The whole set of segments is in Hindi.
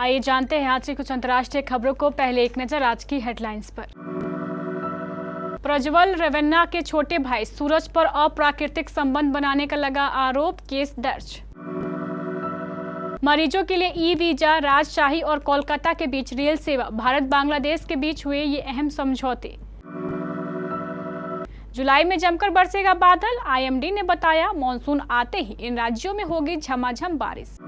आइए जानते हैं आज की कुछ अंतर्राष्ट्रीय खबरों को। पहले एक नजर आज की हेडलाइंस पर। प्रज्वल रेवन्ना के छोटे भाई सूरज पर अप्राकृतिक संबंध बनाने का लगा आरोप, केस दर्ज। मरीजों के लिए ई वीजा, राजशाही और कोलकाता के बीच रेल सेवा, भारत बांग्लादेश के बीच हुए ये अहम समझौते। जुलाई में जमकर बरसेगा बादल, आईएमडी ने बताया मॉनसून आते ही इन राज्यों में होगी झमाझम बारिश।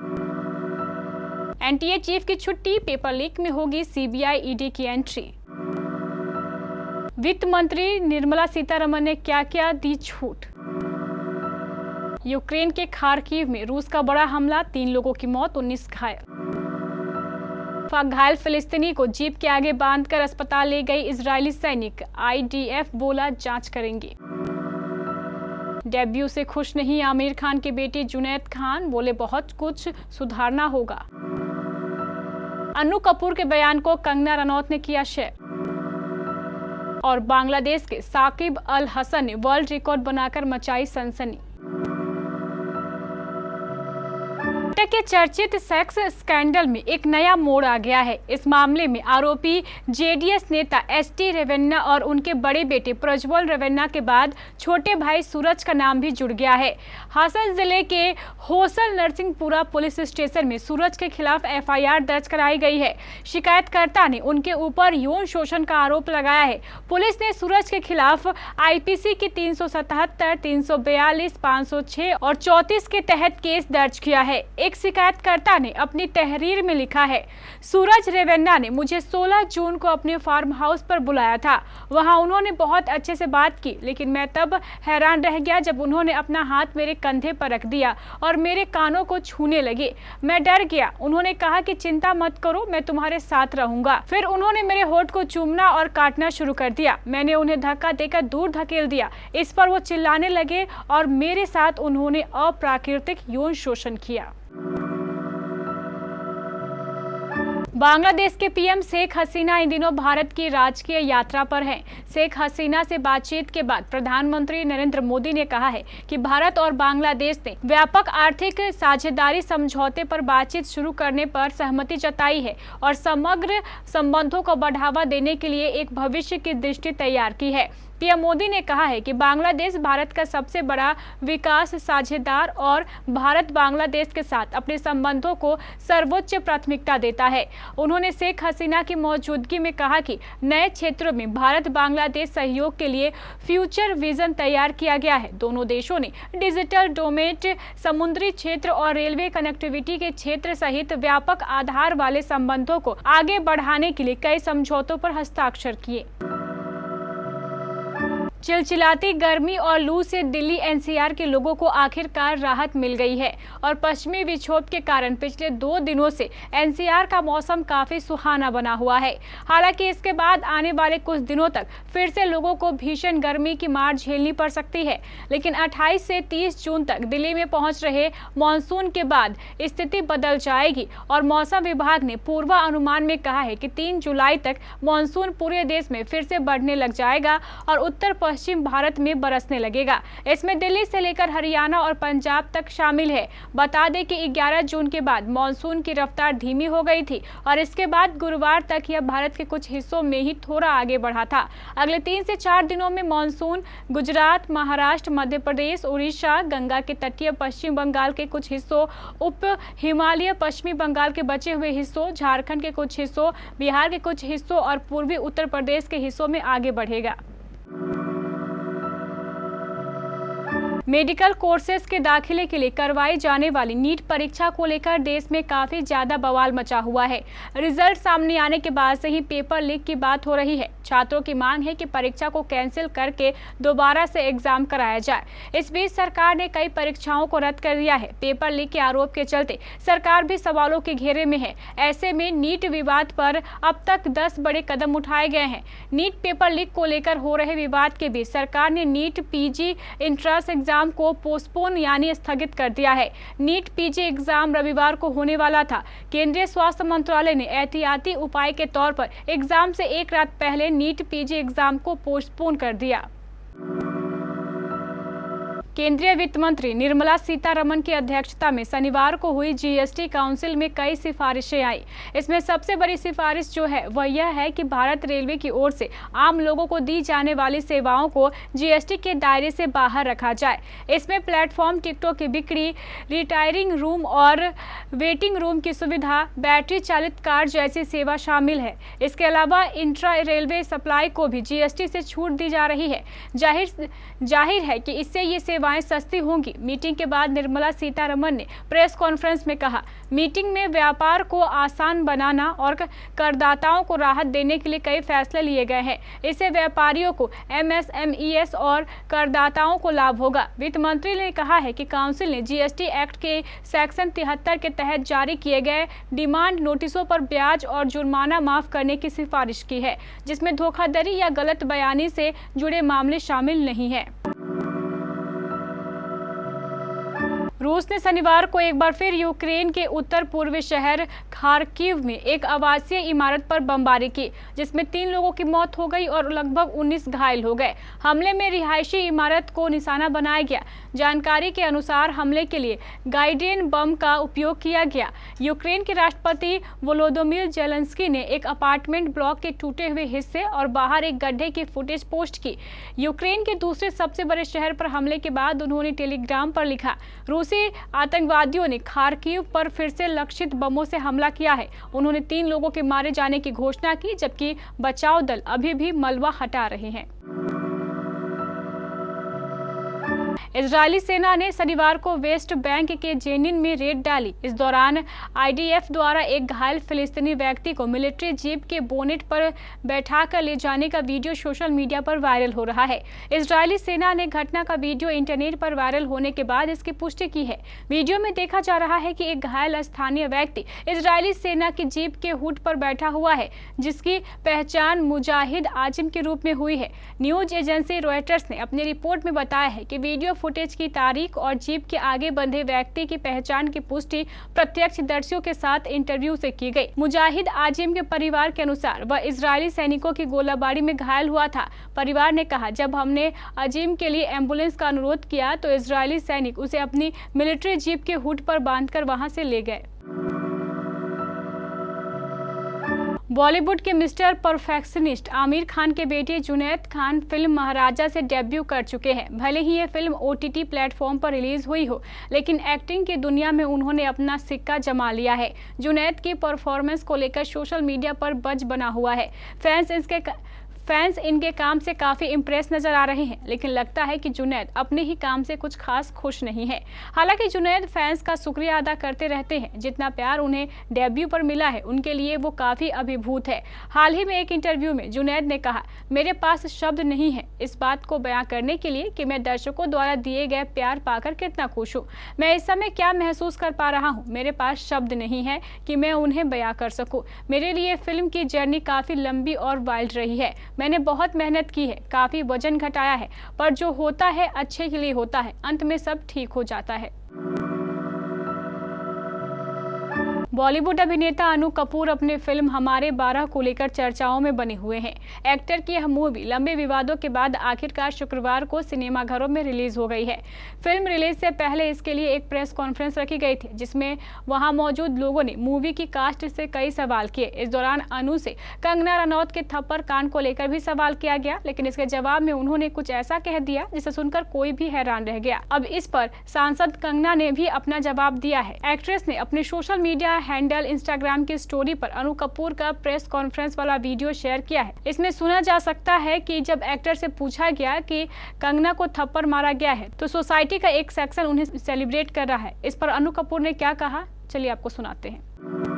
एनटीए चीफ की छुट्टी, पेपर लीक में होगी सीबीआई ईडी की एंट्री। वित्त मंत्री निर्मला सीतारमण ने क्या क्या दी छूट। यूक्रेन के खार्किव में रूस का बड़ा हमला, 3 लोगों की मौत, 19 घायल। घायल फिलिस्तीनी को जीप के आगे बांधकर अस्पताल ले गई इजरायली सैनिक, आईडीएफ बोला जांच करेंगे। डेब्यू से खुश नहीं आमिर खान की बेटी जुनैद खान, बोले बहुत कुछ सुधारना होगा। अन्नू कपूर के बयान को कंगना रनौत ने किया शेयर। और बांग्लादेश के साकिब अल हसन ने वर्ल्ड रिकॉर्ड बनाकर मचाई सनसनी। के चर्चित सेक्स स्कैंडल में एक नया मोड़ आ गया है। इस मामले में आरोपी जेडीएस नेता एसटी रेवन्ना और उनके बड़े बेटे प्रज्वल रेवन्ना के बाद छोटे भाई सूरज का नाम भी जुड़ गया है। हासन जिले के होसल नरसिंहपुरा पुलिस स्टेशन में सूरज के खिलाफ एफआईआर दर्ज कराई गई है। शिकायतकर्ता ने उनके ऊपर यौन शोषण का आरोप लगाया है। पुलिस ने सूरज के खिलाफ आईपीसी की 377, 342, 506 और 34 के तहत केस दर्ज किया है। एक शिकायतकर्ता ने अपनी तहरीर में लिखा है, सूरज रेवन्ना ने मुझे 16 जून को अपने फार्म हाउस पर बुलाया था। वहां उन्होंने बहुत अच्छे से बात की, लेकिन मैं तब हैरान रह गया जब उन्होंने अपना हाथ मेरे कंधे पर रख दिया और मेरे कानों को छूने लगे। मैं डर गया। उन्होंने कहा कि चिंता मत करो, मैं तुम्हारे साथ रहूंगा। फिर उन्होंने मेरे होठ को चूमना और काटना शुरू कर दिया। मैंने उन्हें धक्का देकर दूर धकेल दिया। इस पर वो चिल्लाने लगे और मेरे साथ उन्होंने अप्राकृतिक यौन शोषण किया। बांग्लादेश के पीएम शेख हसीना इन दिनों भारत की राजकीय यात्रा पर हैं। शेख हसीना से बातचीत के बाद प्रधानमंत्री नरेंद्र मोदी ने कहा है कि भारत और बांग्लादेश ने व्यापक आर्थिक साझेदारी समझौते पर बातचीत शुरू करने पर सहमति जताई है और समग्र संबंधों को बढ़ावा देने के लिए एक भविष्य की दृष्टि तैयार की है। पीएम मोदी ने कहा है कि बांग्लादेश भारत का सबसे बड़ा विकास साझेदार और भारत बांग्लादेश के साथ अपने संबंधों को सर्वोच्च प्राथमिकता देता है। उन्होंने शेख हसीना की मौजूदगी में कहा कि नए क्षेत्रों में भारत बांग्लादेश सहयोग के लिए फ्यूचर विजन तैयार किया गया है। दोनों देशों ने डिजिटल डोमेन, समुद्री क्षेत्र और रेलवे कनेक्टिविटी के क्षेत्र सहित व्यापक आधार वाले संबंधों को आगे बढ़ाने के लिए कई समझौतों पर हस्ताक्षर किए। चिलचिलाती गर्मी और लू से दिल्ली एनसीआर के लोगों को आखिरकार राहत मिल गई है और पश्चिमी विक्षोभ के कारण पिछले 2 दिनों से एनसीआर का मौसम काफी सुहाना बना हुआ है। हालांकि इसके बाद आने वाले कुछ दिनों तक फिर से लोगों को भीषण गर्मी की मार झेलनी पड़ सकती है। लेकिन 28 से 30 जून तक दिल्ली में पहुंच रहे मानसून के बाद स्थिति बदल जाएगी और मौसम विभाग ने पूर्वानुमान में कहा है कि 3 जुलाई तक मानसून पूरे देश में फिर से बढ़ने लग जाएगा और उत्तर पश्चिम भारत में बरसने लगेगा। इसमें दिल्ली से लेकर हरियाणा और पंजाब तक शामिल है। बता दें कि 11 जून के बाद मानसून की रफ्तार धीमी हो गई थी और इसके बाद गुरुवार तक यह भारत के कुछ हिस्सों में ही थोड़ा आगे बढ़ा था। अगले 3 से 4 दिनों में मानसून गुजरात, महाराष्ट्र, मध्य प्रदेश, उड़ीसा, गंगा के तटीय पश्चिम बंगाल के कुछ हिस्सों, उप हिमालय पश्चिमी बंगाल के बचे हुए हिस्सों, झारखंड के कुछ हिस्सों, बिहार के कुछ हिस्सों और पूर्वी उत्तर प्रदेश के हिस्सों में आगे बढ़ेगा। मेडिकल कोर्सेज के दाखिले के लिए करवाई जाने वाली नीट परीक्षा को लेकर देश में काफी ज्यादा बवाल मचा हुआ है। रिजल्ट सामने आने के बाद से ही पेपर लीक की बात हो रही है। छात्रों की मांग है कि परीक्षा को कैंसिल करके दोबारा से एग्जाम कराया जाए। इस बीच सरकार ने कई परीक्षाओं को रद्द कर दिया है। पेपर लीक के आरोप के चलते सरकार भी सवालों के घेरे में है। ऐसे में नीट विवाद पर अब तक 10 बड़े कदम उठाए गए हैं। नीट पेपर लीक को लेकर हो रहे विवाद के बीच सरकार ने नीट पीजी एंट्रेंस एग्जाम को पोस्टपोन यानी स्थगित कर दिया है। नीट पीजी एग्जाम रविवार को होने वाला था। केंद्रीय स्वास्थ्य मंत्रालय ने एहतियाती उपाय के तौर पर एग्जाम से एक रात पहले नीट पीजी एग्जाम को पोस्टपोन कर दिया। केंद्रीय वित्त मंत्री निर्मला सीतारमण की अध्यक्षता में शनिवार को हुई जीएसटी काउंसिल में कई सिफारिशें आई। इसमें सबसे बड़ी सिफारिश जो है वह यह है कि भारत रेलवे की ओर से आम लोगों को दी जाने वाली सेवाओं को जीएसटी के दायरे से बाहर रखा जाए। इसमें प्लेटफॉर्म टिकटों की बिक्री, रिटायरिंग रूम और वेटिंग रूम की सुविधा, बैटरी चालित कार जैसी सेवा शामिल है। इसके अलावा इंट्रा रेलवे सप्लाई को भी जीएसटी से छूट दी जा रही है। जाहिर है कि इससे ये सेवाएं सस्ती होंगी। मीटिंग के बाद निर्मला सीतारमण ने प्रेस कॉन्फ्रेंस में कहा, मीटिंग में व्यापार को आसान बनाना और करदाताओं को राहत देने के लिए कई फैसले लिए गए हैं। इससे व्यापारियों को, एमएसएमईएस और करदाताओं को लाभ होगा। वित्त मंत्री ने कहा है कि काउंसिल ने जीएसटी एक्ट के सेक्शन 73 के तहत जारी किए गए डिमांड नोटिसों पर ब्याज और जुर्माना माफ करने की सिफारिश की है, जिसमें धोखाधड़ी या गलत बयानी से जुड़े मामले शामिल नहीं हैं। रूस ने शनिवार को एक बार फिर यूक्रेन के उत्तर पूर्वी शहर खार्किव में एक आवासीय इमारत पर बमबारी की, जिसमें 3 लोगों की मौत हो गई और लगभग 19 घायल हो गए। हमले में रिहायशी इमारत को निशाना बनाया गया। जानकारी के अनुसार हमले के लिए गाइडेन बम का उपयोग किया गया। यूक्रेन के राष्ट्रपति वोलोदिमीर जेलेंस्की ने एक अपार्टमेंट ब्लॉक के टूटे हुए हिस्से और बाहर एक गड्ढे की फुटेज पोस्ट की। यूक्रेन के दूसरे सबसे बड़े शहर पर हमले के बाद उन्होंने टेलीग्राम पर लिखा, रूसी आतंकवादियों ने खार्किव पर फिर से लक्षित बमों से हमला किया है। उन्होंने 3 लोगों के मारे जाने की घोषणा की, जबकि बचाव दल अभी भी मलबा हटा रहे हैं। इजरायली सेना ने शनिवार को वेस्ट बैंक के जेनिन में रेड डाली। इस दौरान आईडीएफ द्वारा एक घायल फिलिस्तीनी व्यक्ति को मिलिट्री जीप के बोनेट पर बैठाकर ले जाने का वीडियो सोशल मीडिया पर वायरल हो रहा है। इजरायली सेना ने घटना का वीडियो इंटरनेट पर वायरल होने के बाद इसकी पुष्टि की है। वीडियो में देखा जा रहा है कि एक घायल स्थानीय व्यक्ति इजरायली सेना की जीप के हुड पर बैठा हुआ है, जिसकी पहचान मुजाहिद आजिम के रूप में हुई है। न्यूज एजेंसी रॉयटर्स ने अपनी रिपोर्ट में बताया है कि वीडियो फुटेज की तारीख और जीप के आगे बंधे व्यक्ति की पहचान की पुष्टि प्रत्यक्षदर्शियों के साथ इंटरव्यू से की गई। मुजाहिद आजिम के परिवार के अनुसार वह इजरायली सैनिकों की गोलाबारी में घायल हुआ था। परिवार ने कहा, जब हमने आजिम के लिए एम्बुलेंस का अनुरोध किया तो इजरायली सैनिक उसे अपनी मिलिट्री जीप के हुड पर बांधकर वहां से ले गए। बॉलीवुड के मिस्टर परफेक्शनिस्ट आमिर खान के बेटे जुनैद खान फिल्म महाराजा से डेब्यू कर चुके हैं। भले ही ये फिल्म ओटीटी प्लेटफॉर्म पर रिलीज हुई हो, लेकिन एक्टिंग की दुनिया में उन्होंने अपना सिक्का जमा लिया है। जुनैद की परफॉर्मेंस को लेकर सोशल मीडिया पर बज़ बना हुआ है। फैंस इनके काम से काफ़ी इम्प्रेस नजर आ रहे हैं, लेकिन लगता है कि जुनैद अपने ही काम से कुछ खास खुश नहीं है। हालांकि जुनैद फैंस का शुक्रिया अदा करते रहते हैं। जितना प्यार उन्हें डेब्यू पर मिला है, उनके लिए वो काफ़ी अभिभूत है। हाल ही में एक इंटरव्यू में जुनैद ने कहा, मेरे पास शब्द नहीं है इस बात को बयां करने के लिए कि मैं दर्शकों द्वारा दिए गए प्यार पाकर कितना खुश हूँ। मैं इस समय क्या महसूस कर पा रहा हूँ, मेरे पास शब्द नहीं है कि मैं उन्हें बयां कर सकूँ। मेरे लिए फिल्म की जर्नी काफ़ी लंबी और वाइल्ड रही है। मैंने बहुत मेहनत की है, काफ़ी वजन घटाया है, पर जो होता है अच्छे के लिए होता है। अंत में सब ठीक हो जाता है। बॉलीवुड अभिनेता अनु कपूर अपने फिल्म हमारे 12 को लेकर चर्चाओं में बने हुए हैं। एक्टर की यह मूवी लंबे विवादों के बाद आखिरकार शुक्रवार को सिनेमाघरों में रिलीज हो गई है। फिल्म रिलीज से पहले इसके लिए एक प्रेस कॉन्फ्रेंस रखी गई थी, जिसमें वहां मौजूद लोगों ने मूवी की कास्ट से कई सवाल किए। इस दौरान अनु से कंगना रनौत के थप्पड़ कांड को लेकर भी सवाल किया गया, लेकिन इसके जवाब में उन्होंने कुछ ऐसा कह दिया जिसे सुनकर कोई भी हैरान रह गया। अब इस पर सांसद कंगना ने भी अपना जवाब दिया है। एक्ट्रेस ने अपने सोशल मीडिया हैंडल इंस्टाग्राम की स्टोरी पर अनु कपूर का प्रेस कॉन्फ्रेंस वाला वीडियो शेयर किया है। इसमें सुना जा सकता है कि जब एक्टर से पूछा गया कि कंगना को थप्पड़ मारा गया है तो सोसाइटी का एक सेक्शन उन्हें सेलिब्रेट कर रहा है। इस पर अनु कपूर ने क्या कहा, चलिए आपको सुनाते हैं।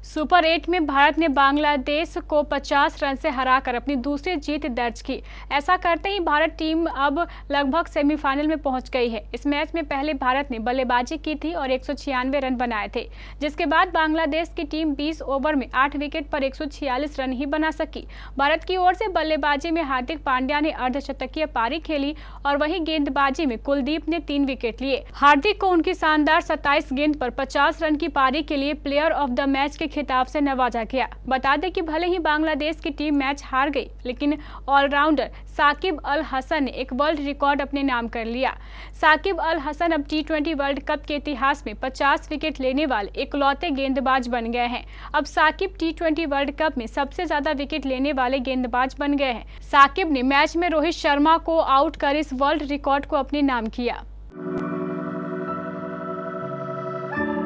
सुपर 8 में भारत ने बांग्लादेश को 50 रन से हराकर अपनी दूसरी जीत दर्ज की। ऐसा करते ही भारत टीम अब लगभग सेमीफाइनल में पहुंच गई है। इस मैच में पहले भारत ने बल्लेबाजी की थी और 196 रन बनाए थे, जिसके बाद बांग्लादेश की टीम 20 ओवर में 8 विकेट पर 146 रन ही बना सकी। भारत की ओर से बल्लेबाजी में हार्दिक पांड्या ने अर्धशतकीय पारी खेली और वहीं गेंदबाजी में कुलदीप ने 3 विकेट लिए। हार्दिक को उनकी शानदार 27 गेंद पर 50 रन की पारी के लिए प्लेयर ऑफ द मैच के खिताब से नवाजा गया। बता दें कि भले ही बांग्लादेश की टीम मैच हार गई, लेकिन ऑलराउंडर साकिब अल हसन ने एक वर्ल्ड रिकॉर्ड अपने नाम कर लिया। साकिब अल हसन अब T20 वर्ल्ड कप के इतिहास में 50 विकेट लेने वाले इकलौते गेंदबाज बन गए हैं। अब साकिब T20 वर्ल्ड कप में सबसे ज्यादा विकेट लेने वाले गेंदबाज बन गए हैं। साकिब ने मैच में रोहित शर्मा को आउट कर इस वर्ल्ड रिकॉर्ड को अपने नाम किया।